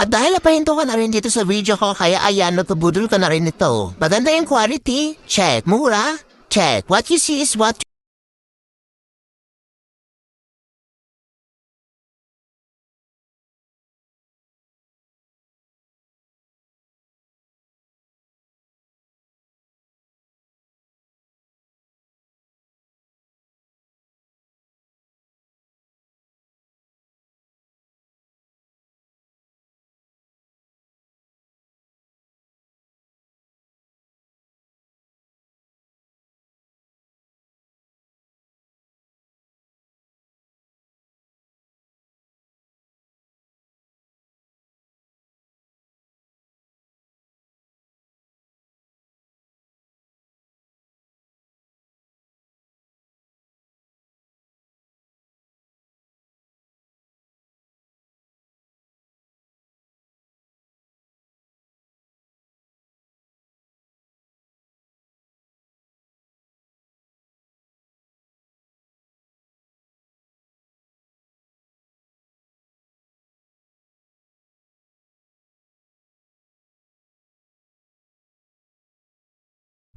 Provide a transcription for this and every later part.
At dahil napahinto ka na rin dito sa video ko, kaya ayan, natubudol ka na rin ito. Maganda yung quality? Check. Mura? Check. What you see is what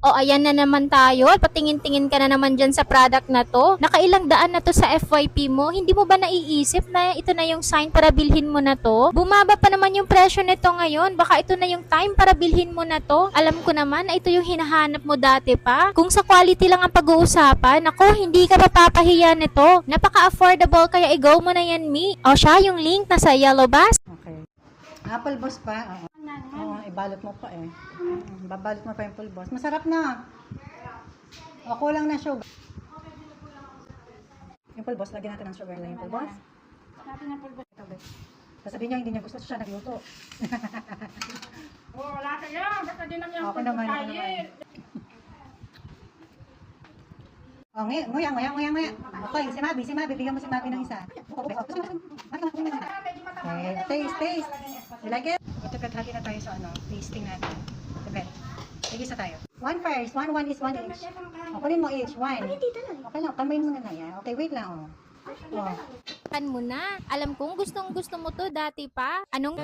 O ayan na naman tayo, patingin-tingin ka na naman dyan sa product na to. Nakailang daan na to sa FYP mo, hindi mo ba naiisip na ito na yung sign para bilhin mo na to? Bumaba pa naman yung presyo nito ngayon, baka ito na yung time para bilhin mo na to. Alam ko naman na ito yung hinahanap mo dati pa. Kung sa quality lang ang pag-uusapan, ako hindi ka mapapahiya nito. Napaka-affordable kaya i-go mo na yan, Mi. O siya, yung link nasa yellow bus. Okay. Apple boss pa? Oo, ibalot mo pa eh. Babalot mo pa yung full boss. Masarap na. O, kulang na sugar. Yung full boss, lagyan natin ng sugar lang yung full boss. Natin ang pulbos. Sasabihin niya, hindi niya gusto siya nagluto. Oh, wala kayo. Basta din ang yung Okay naman, okay naman. O, nguya. Okay, si Mabi, bigyan mo si Mabi ng isa. Okay, taste. You like it? Ito, kaghati na tayo sa tasting natin. Okay, tigisa tayo. One first, one is one each. O, kunin mo each, one. Okay lang, kamayin mo na yan. Okay, wait lang, Kan mo na. Alam kong gustong gusto mo to dati pa. Anong